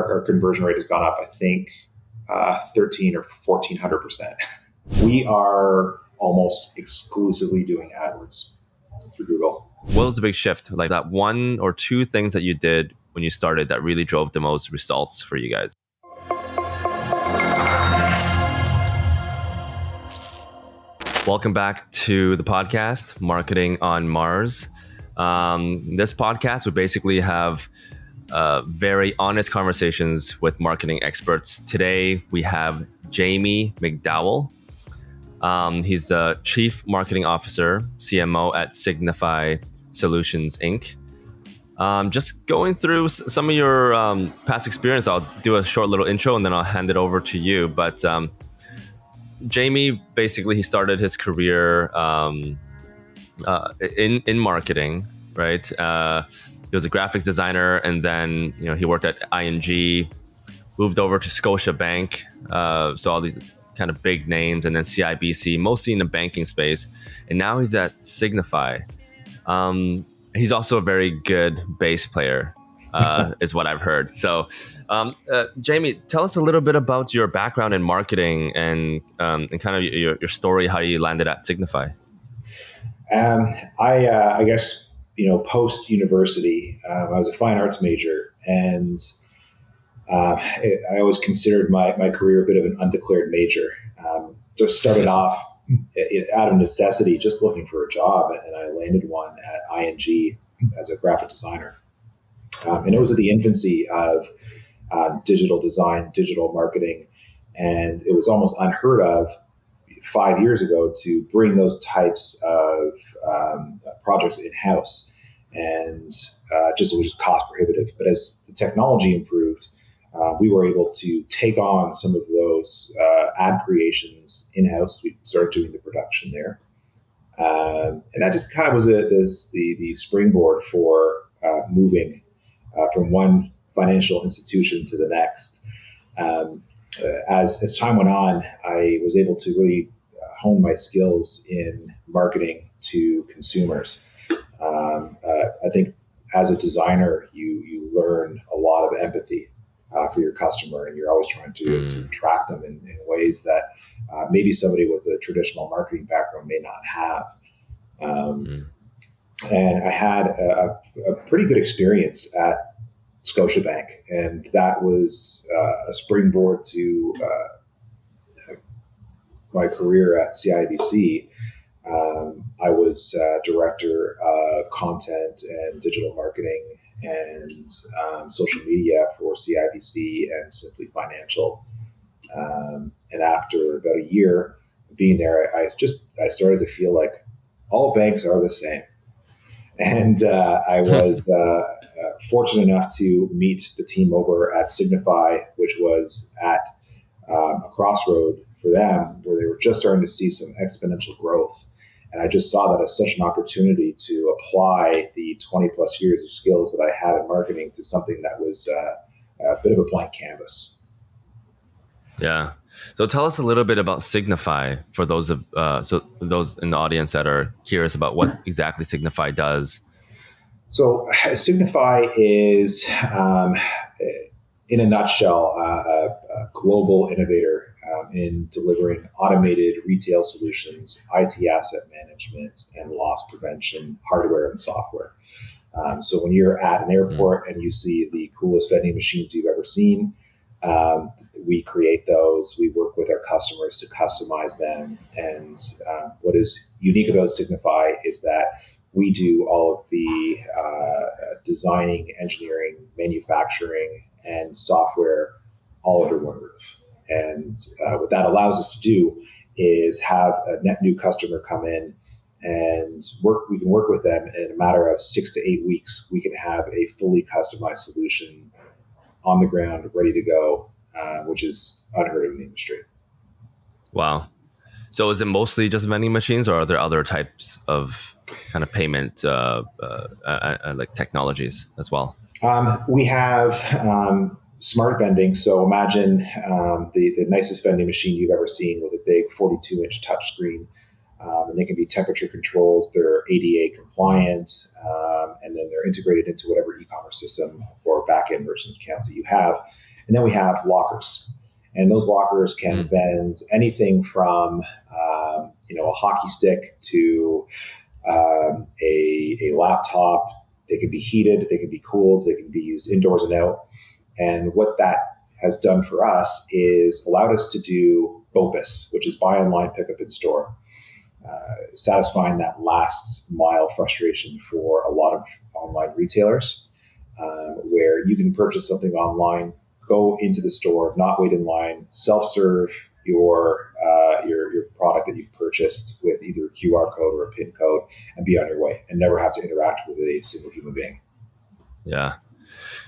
our conversion rate has gone up, I think, 13 or 1400%. We are almost exclusively doing AdWords through Google. What was the big shift? Like that one or two things that you did when you started that really drove the most results for you guys? Welcome back to the podcast, Marketing on Mars. This podcast, we basically have very honest conversations with marketing experts. Today, we have Jamie Mcdowell. He's the Chief Marketing Officer, CMO at Signifi Solutions, Inc. Just going through some of your past experience, I'll do a short little intro and then I'll hand it over to you. But Jamie, basically, he started his career in marketing, right? He was a graphics designer, and then he worked at ING, moved over to Scotiabank, so all these kind of big names, and then CIBC, mostly in the banking space, and now he's at Signifi. He's also a very good bass player, is what I've heard. So, Jamie, tell us a little bit about your background in marketing and kind of your story, how you landed at Signifi. I guess, post university, I was a fine arts major, and I always considered my career a bit of an undeclared major. Just started off out of necessity, just looking for a job, and I landed one at ING as a graphic designer. And it was at the infancy of digital design, digital marketing, and it was almost unheard of 5 years ago to bring those types of projects in-house, and it was just cost prohibitive. But as the technology improved, we were able to take on some of those ad creations in-house. We started doing the production there, and that just kind of was the springboard for moving from one financial institution to the next. As time went on, I was able to really hone my skills in marketing to consumers. I think as a designer, you learn a lot of empathy for your customer, and you're always trying to attract them in ways that maybe somebody with a traditional marketing background may not have. And I had a pretty good experience at Scotiabank, and that was a springboard to my career at CIBC. I was director of content and digital marketing and social media for CIBC and Simplii Financial. And after about a year being there, I started to feel like all banks are the same. And I was fortunate enough to meet the team over at Signifi, which was at a crossroad for them where they were just starting to see some exponential growth. And I just saw that as such an opportunity to apply the 20 plus years of skills that I had in marketing to something that was a bit of a blank canvas. Yeah. So tell us a little bit about Signifi for those in the audience that are curious about what exactly Signifi does. So Signifi is, in a nutshell, a global innovator in delivering automated retail solutions, IT asset management, and loss prevention hardware and software. So when you're at an airport and you see the coolest vending machines you've ever seen, we create those. We work with our customers to customize them. And what is unique about Signifi is that we do all of the designing, engineering, manufacturing, and software all under one roof. And what that allows us to do is have a net new customer come in and we can work with them in a matter of 6 to 8 weeks. We can have a fully customized solution on the ground, ready to go, which is unheard of in the industry. Wow. So is it mostly just vending machines, or are there other types of kind of payment like technologies as well? We have smart vending. So imagine the nicest vending machine you've ever seen with a big 42-inch touchscreen. And they can be temperature controlled. They're ADA compliant, and then they're integrated into whatever e-commerce system or back-end merchant accounts that you have. And then we have lockers. And those lockers can vend anything from, a hockey stick to a laptop. They can be heated, they can be cooled, they can be used indoors and out. And what that has done for us is allowed us to do BOPIS, which is buy online, pick up in store, satisfying that last mile frustration for a lot of online retailers, where you can purchase something online, go into the store, not wait in line, self-serve your product that you've purchased with either a QR code or a PIN code, and be on your way, and never have to interact with a single human being. Yeah.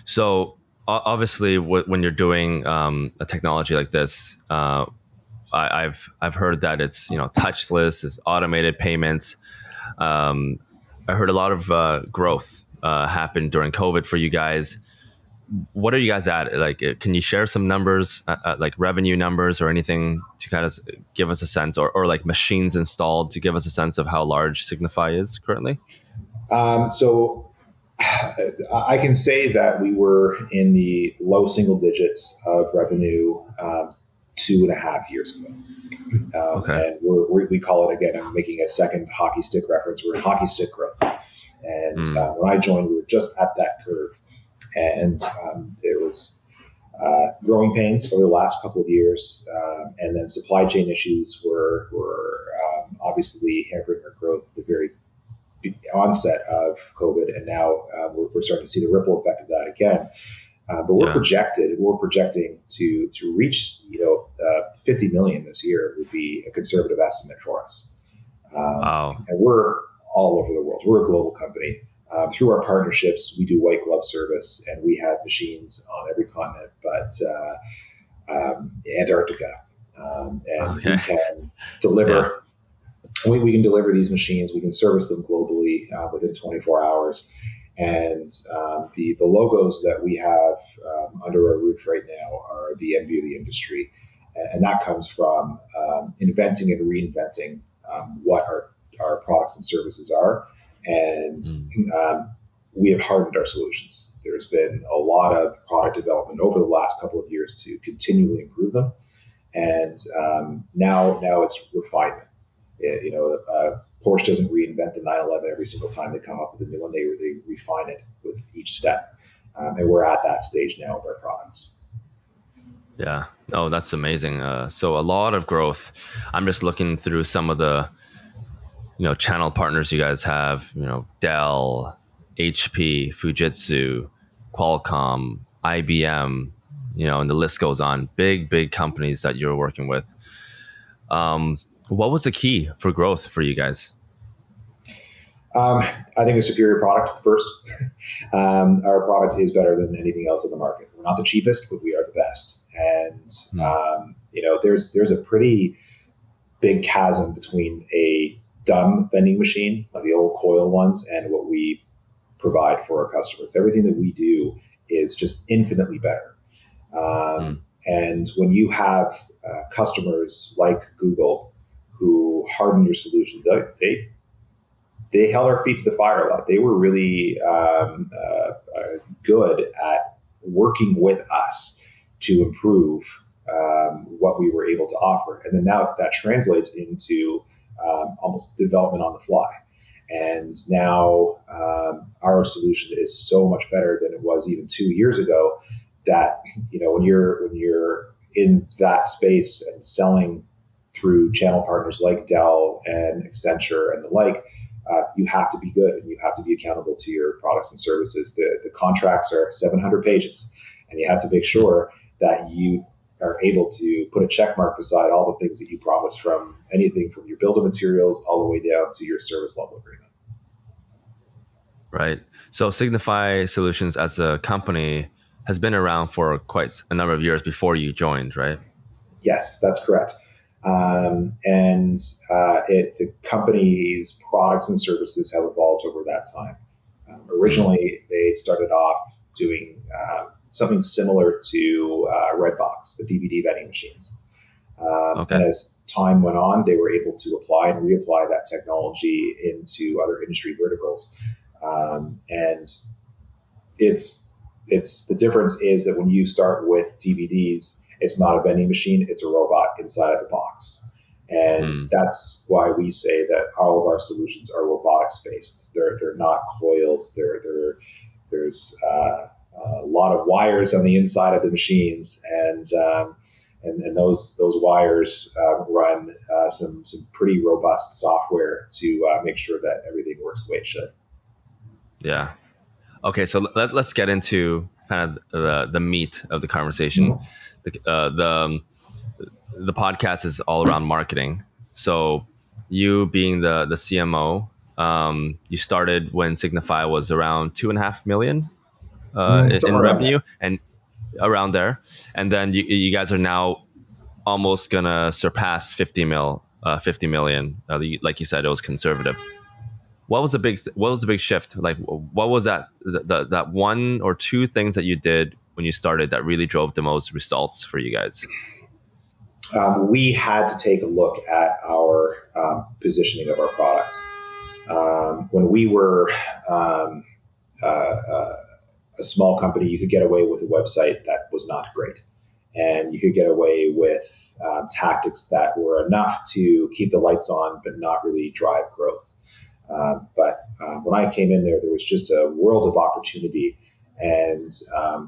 So obviously, when you're doing a technology like this, I've heard that it's touchless, it's automated payments. I heard a lot of growth happen during COVID for you guys. What are you guys at? Like, can you share some numbers, like revenue numbers or anything to kind of give us a sense, or like machines installed to give us a sense of how large Signifi is currently? So I can say that we were in the low single digits of revenue 2.5 years ago. Okay. And we call it, again, I'm making a second hockey stick reference. We're in hockey stick growth. And when I joined, we were just at that curve. And there was growing pains over the last couple of years. And then supply chain issues were obviously hampering our growth at the very onset of COVID. And now we're starting to see the ripple effect of that again. But we're projecting to reach, 50 million this year would be a conservative estimate for us. Wow. And we're all over the world. We're a global company. Through our partnerships, we do white glove service, and we have machines on every continent but Antarctica. And we can deliver. Yeah. We can deliver these machines. We can service them globally within 24 hours. And the logos that we have under our roof right now are the envy of the industry. And that comes from inventing and reinventing what our products and services are. And we have hardened our solutions. There's been a lot of product development over the last couple of years to continually improve them. And now it's refinement. Porsche doesn't reinvent the 911 every single time they come up with a new one. They refine it with each step. And we're at that stage now with our products. Yeah. Oh, that's amazing. So a lot of growth. I'm just looking through some of the channel partners you guys have, Dell, HP, Fujitsu, Qualcomm, IBM, and the list goes on. Big companies that you're working with. What was the key for growth for you guys? I think a superior product first. Our product is better than anything else in the market. We're not the cheapest, but we are the best. And, there's a pretty big chasm between a dumb vending machine, like the old coil ones, and what we provide for our customers. Everything that we do is just infinitely better. And when you have customers like Google who harden your solution, they held our feet to the fire a lot. They were really good at working with us to improve what we were able to offer. And then now that translates into almost development on the fly. And now our solution is so much better than it was even 2 years ago that, when you're in that space and selling through channel partners like Dell and Accenture and the like, you have to be good and you have to be accountable to your products and services. The contracts are 700 pages, and you have to make sure that you are able to put a check mark beside all the things that you promise, from anything from your build of materials all the way down to your service level agreement. Right. So Signifi Solutions as a company has been around for quite a number of years before you joined, right? Yes, that's correct. The company's products and services have evolved over that time. Originally, they started off doing something similar to Redbox, the DVD vending machines. And as time went on, they were able to apply and reapply that technology into other industry verticals. And it's the difference is that when you start with DVDs, it's not a vending machine, it's a robot inside of the box. And that's why we say that all of our solutions are robotics based. They're not coils. There's a lot of wires on the inside of the machines, and those wires run some pretty robust software to make sure that everything works the way it should. Yeah. Okay, so let's get into kind of the meat of the conversation. The podcast is all around marketing. So you being the CMO, you started when Signifi was around 2.5 million in revenue, and around there, and then you guys are now almost gonna surpass 50 million. Like you said, it was conservative. What was the big shift? Like, what was that one or two things that you did when you started that really drove the most results for you guys? We had to take a look at our positioning of our product. When we were a small company, you could get away with a website that was not great. And you could get away with tactics that were enough to keep the lights on, but not really drive growth. But when I came in there was just a world of opportunity, and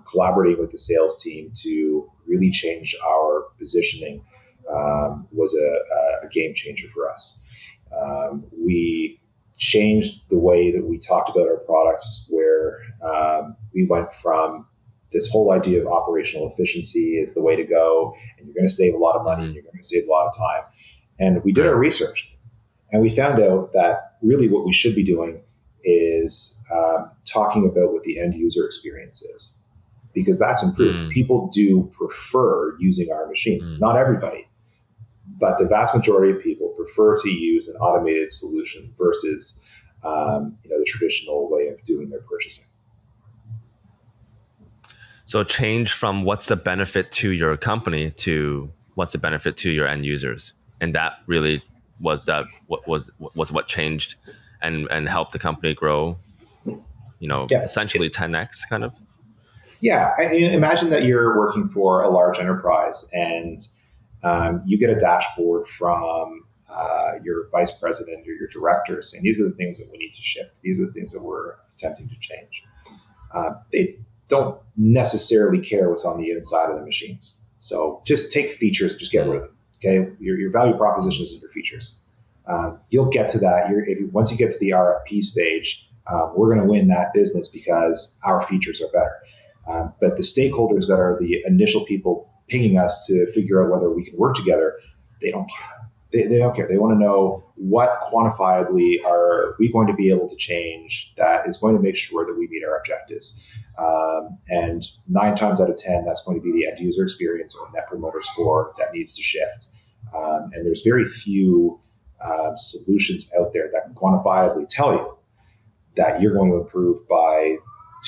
collaborating with the sales team to really change our positioning was a game changer for us. We changed the way that we talked about our products, where we went from this whole idea of operational efficiency is the way to go, and you're going to save a lot of money, and you're going to save a lot of time. And we did our research, and we found out that really what we should be doing is talking about what the end user experience is, because that's improved. People do prefer using our machines. Not everybody, but the vast majority of people prefer to use an automated solution versus the traditional way of doing their purchasing. So change from what's the benefit to your company to what's the benefit to your end users, and that really was what changed and helped the company grow. Essentially 10x kind of. Yeah, imagine that you're working for a large enterprise, and you get a dashboard from your vice president or your director saying, these are the things that we need to shift. These are the things that we're attempting to change. They don't necessarily care what's on the inside of the machines. So just take features, just get rid of them. Okay, your value proposition is your features. You'll get to that. Once you get to the RFP stage, we're going to win that business because our features are better. But the stakeholders that are the initial people pinging us to figure out whether we can work together, they don't care. They don't care. They want to know what quantifiably are we going to be able to change that is going to make sure that we meet our objectives. And 9 times out of 10, that's going to be the end user experience or net promoter score that needs to shift. And there's very few solutions out there that can quantifiably tell you that you're going to improve by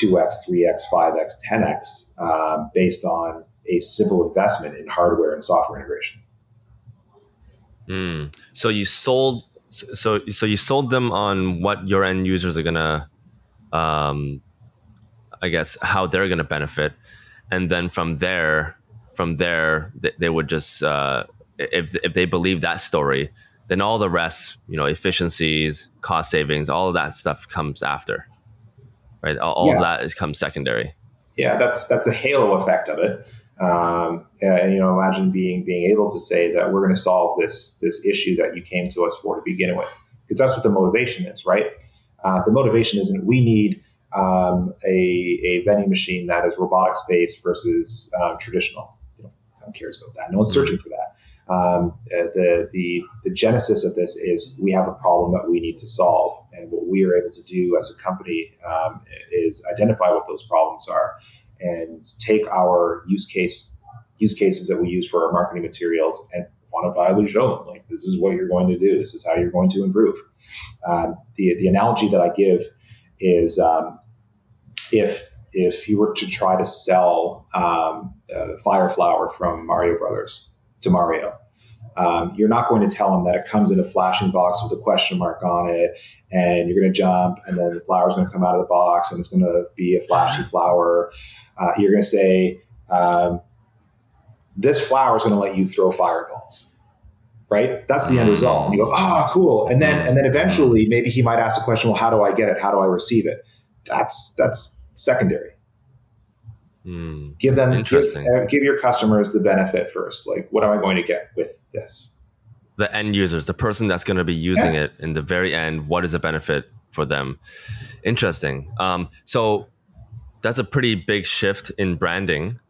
2x, 3x, 5x, 10x based on a simple investment in hardware and software integration. So you sold them on what your end users are gonna, I guess, how they're gonna benefit, and then from there, they would just if they believe that story, then all the rest, efficiencies, cost savings, all of that stuff comes after, right? All of that comes secondary. Yeah, that's a halo effect of it. Imagine being able to say that we're going to solve this issue that you came to us for to begin with, because that's what the motivation is, right? The motivation isn't we need a vending machine that is robotics based versus traditional. No one cares about that. No one's searching for that. The genesis of this is we have a problem that we need to solve, and what we are able to do as a company is identify what those problems are and take our use cases that we use for our marketing materials and quantifiably show them, like, this is what you're going to do. This is how you're going to improve. The analogy that I give is if you were to try to sell Fire Flower from Mario Brothers to Mario, You're not going to tell them that it comes in a flashing box with a question mark on it, and you're going to jump, and then the flower is going to come out of the box, and it's going to be a flashy flower. You're going to say, this flower is going to let you throw fireballs. Right? That's the end result. And you go, cool. And then eventually maybe he might ask the question, well, how do I get it? How do I receive it? That's secondary. Give your customers the benefit first. Like, what am I going to get with this? The end users, the person that's going to be using it in the very end, what is the benefit for them? Interesting. So that's a pretty big shift in branding.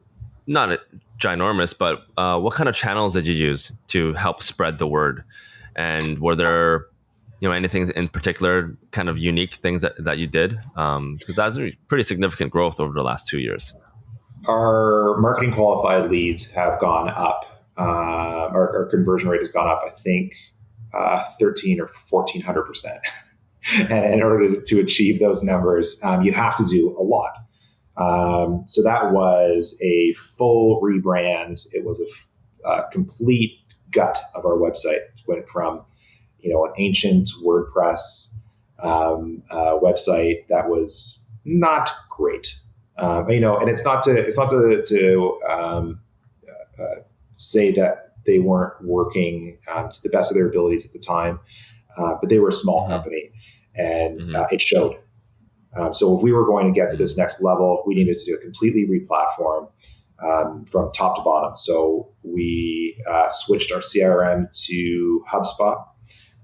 Not ginormous, but what kind of channels did you use to help spread the word? And were there, anything in particular, kind of unique things that you did? Because that's pretty significant growth over the last 2 years. Our marketing qualified leads have gone up. Our conversion rate has gone up, I think, 13 or 1,400%. And in order to achieve those numbers, you have to do a lot. So that was a full rebrand. It was a complete gut of our website. It went from, an ancient WordPress website that was not great. And it's not to say that they weren't working to the best of their abilities at the time, but they were a small company, and it showed. So if we were going to get to this next level, we needed to do a completely re-platform from top to bottom. So we switched our CRM to HubSpot.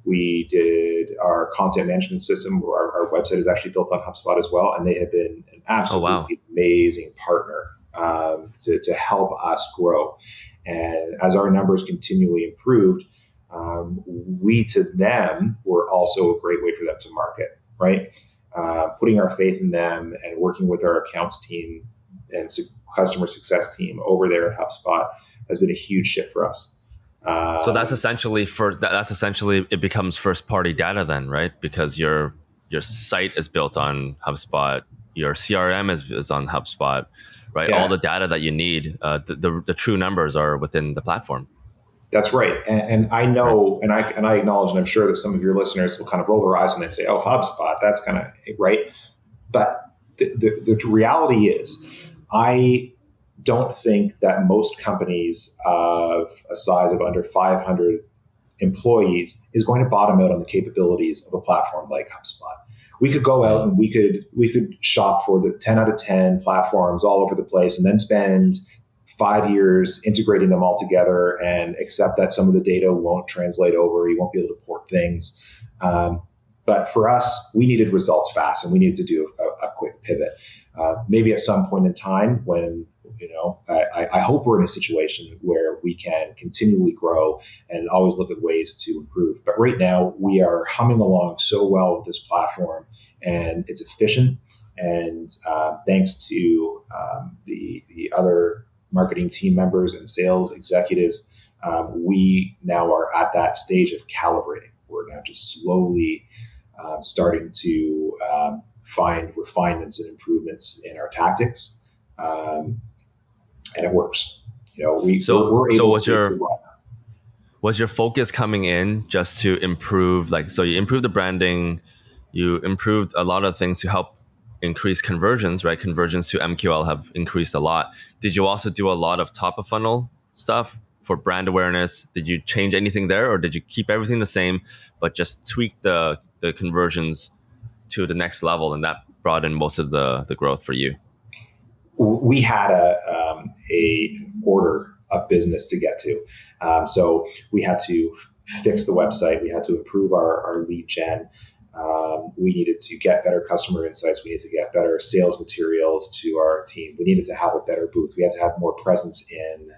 We did our content management system. Our website is actually built on HubSpot as well, and they have been an absolutely amazing partner to help us grow. And as our numbers continually improved, we to them were also a great way for them to market, right? Putting our faith in them and working with our accounts team and customer success team over there at HubSpot has been a huge shift for us. So that's essentially it becomes first party data then, right? Because your site is built on HubSpot, your CRM is on HubSpot, right? Yeah. All the data that you need, the true numbers are within the platform. That's right. And I know, right. and I acknowledge, and I'm sure that some of your listeners will kind of roll their eyes when they say, oh, HubSpot, that's kind of right. But the reality is, I don't think that most companies of a size of under 500 employees is going to bottom out on the capabilities of a platform like HubSpot. We could go out and we could shop for the 10 out of 10 platforms all over the place and then spend 5 years integrating them all together and accept that some of the data won't translate over. You won't be able to port things. But for us, we needed results fast, and we needed to do a quick pivot. Maybe at some point in time when, I hope we're in a situation where we can continually grow and always look at ways to improve. But right now, we are humming along so well with this platform, and it's efficient. And thanks to the other marketing team members and sales executives, we now are at that stage of calibrating. We're now just slowly starting to find refinements and improvements in our tactics, and it works. We're able to was your focus coming in just to improve, so you improved the branding, you improved a lot of things to help increase conversions, right? Conversions to MQL have increased a lot. Did you also do a lot of top of funnel stuff for brand awareness? Did you change anything there, or did you keep everything the same, but just tweak the conversions to the next level, and that brought in most of the growth for you? We had a order of business to get to. So we had to fix the website. We had to improve our lead gen. We needed to get better customer insights. We needed to get better sales materials to our team. We needed to have a better booth. We had to have more presence in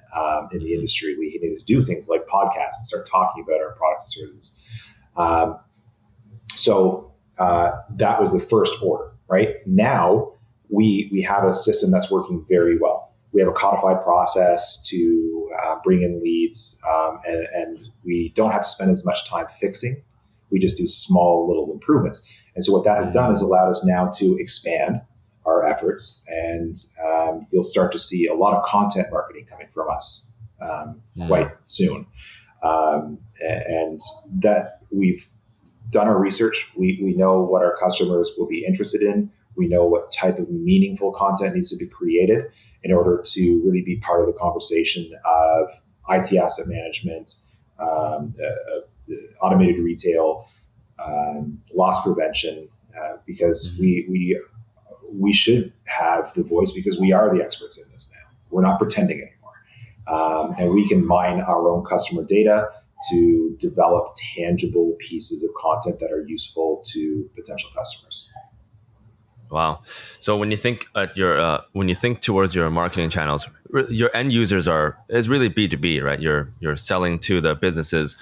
the industry. We needed to do things like podcasts and start talking about our products and services. So that was the first order, right? Now we have a system that's working very well. We have a codified process to bring in leads, and we don't have to spend as much time fixing. We just do small little improvements. And so what that has done is allowed us now to expand our efforts, and you'll start to see a lot of content marketing coming from us quite soon. And that we've done our research. We know what our customers will be interested in. We know what type of meaningful content needs to be created in order to really be part of the conversation of IT asset management, automated retail, loss prevention, because we should have the voice because we are the experts in this now. We're not pretending anymore. And we can mine our own customer data to develop tangible pieces of content that are useful to potential customers. Wow. So when you think towards your marketing channels, your end users is really B2B, right? You're selling to the businesses.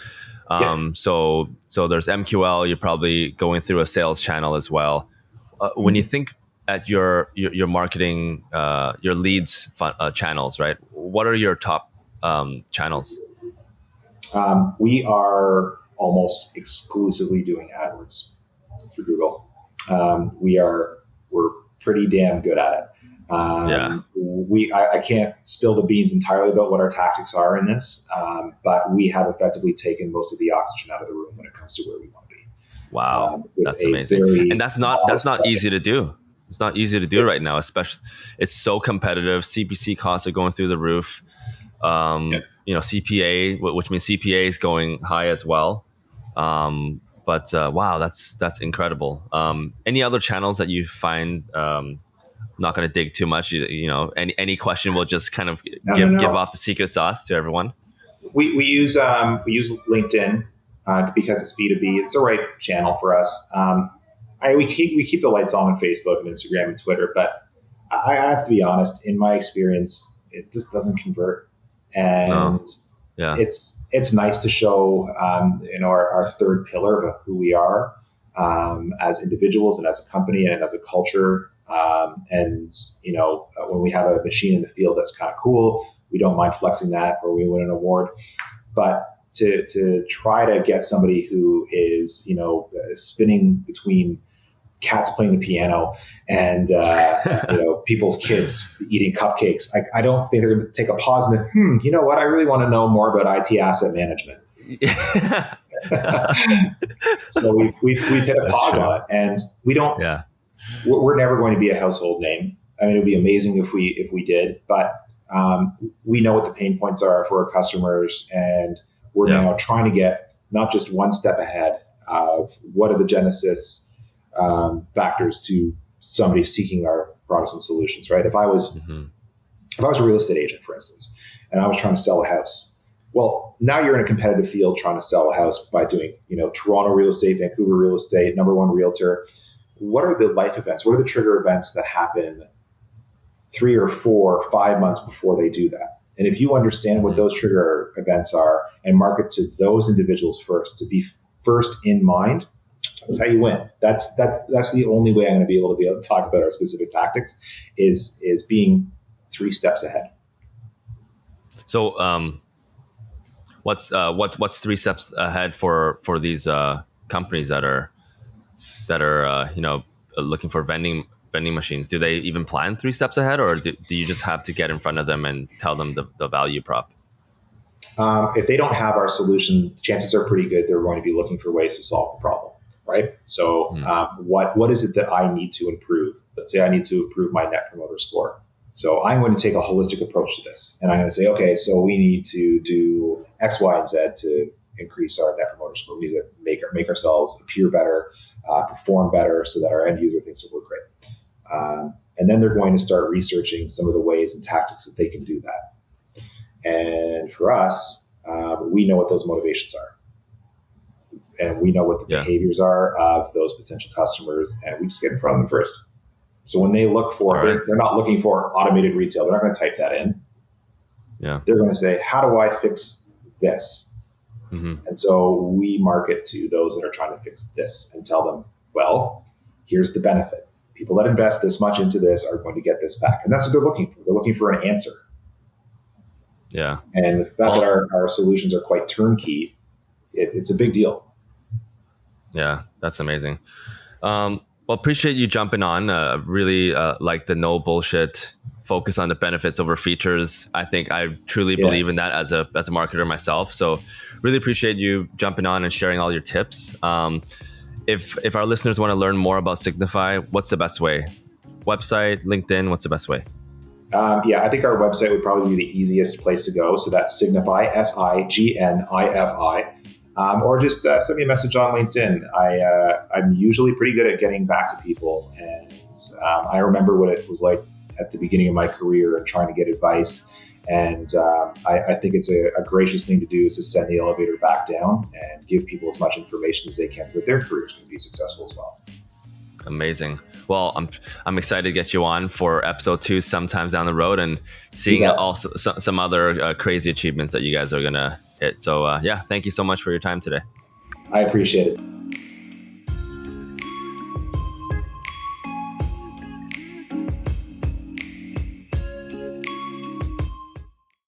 So there's MQL. You're probably going through a sales channel as well. When you think at your marketing, your leads channels, right? What are your top channels? We are almost exclusively doing AdWords through Google. We're pretty damn good at it. I can't spill the beans entirely about what our tactics are in this, but we have effectively taken most of the oxygen out of the room when it comes to where we want to be. Wow, that's amazing, and that's not easy to do. It's not easy to do right now, especially it's so competitive. CPC costs are going through the roof. CPA, which means CPA is going high as well. But wow, that's incredible. Any other channels that you find? Not going to dig too much. Any question will just kind of give off the secret sauce to everyone. We use LinkedIn because it's B2B. It's the right channel for us. We keep the lights on Facebook and Instagram and Twitter, but I have to be honest. In my experience, it just doesn't convert, and it's nice to show our third pillar of who we are as individuals and as a company and as a culture. When we have a machine in the field that's kind of cool, we don't mind flexing that, or we win an award. But to try to get somebody who is spinning between cats playing the piano and people's kids eating cupcakes, I don't think they're going to take a pause and you know what? I really want to know more about IT asset management. So we've hit a pause on it, and we don't. Yeah. We're never going to be a household name. I mean, it would be amazing if we did, but we know what the pain points are for our customers, and we're now trying to get not just one step ahead of what are the genesis factors to somebody seeking our products and solutions, right? If I was a real estate agent, for instance, and I was trying to sell a house, well, now you're in a competitive field trying to sell a house by doing, Toronto real estate, Vancouver real estate, number one realtor. What are the life events? What are the trigger events that happen 3 or 4 or 5 months before they do that? And if you understand what those trigger events are and market to those individuals first, to be first in mind, that's how you win. That's the only way I'm going to be able to talk about our specific tactics is being 3 steps ahead. So, what's 3 steps ahead for these companies that are looking for vending machines? Do they even plan 3 steps ahead, or do you just have to get in front of them and tell them the value prop? If they don't have our solution, chances are pretty good they're going to be looking for ways to solve the problem, right? So what is it that I need to improve? Let's say I need to improve my Net Promoter Score. So I'm going to take a holistic approach to this, and I'm going to say, okay, so we need to do X, Y, and Z to increase our Net Promoter Score. We need to make ourselves appear better, perform better, so that our end user thinks that we're great. And then they're going to start researching some of the ways and tactics that they can do that. And for us, we know what those motivations are. And we know what the behaviors are of those potential customers, and we just get in front of them first. So when they look for, they're not looking for automated retail. They're not going to type that in. Yeah. They're going to say, how do I fix this? And so we market to those that are trying to fix this and tell them, well, here's the benefit. People that invest this much into this are going to get this back. And that's what they're looking for. They're looking for an answer. Yeah. And the fact that our solutions are quite turnkey, it's a big deal. Yeah, that's amazing. Well, appreciate you jumping on. Really like the no bullshit focus on the benefits over features. I think I truly believe in that as a marketer myself. So really appreciate you jumping on and sharing all your tips. If our listeners want to learn more about Signifi, what's the best way? Website, LinkedIn, what's the best way? I think our website would probably be the easiest place to go. So that's Signifi, SIGNIFI. Or just send me a message on LinkedIn. I'm usually pretty good at getting back to people. And I remember what it was like at the beginning of my career and trying to get advice. And I think it's a gracious thing to do is to send the elevator back down and give people as much information as they can so that their careers can be successful as well. Amazing. Well, I'm excited to get you on for episode 2 sometimes down the road and seeing also some other crazy achievements that you guys are going to hit. So thank you so much for your time today. I appreciate it.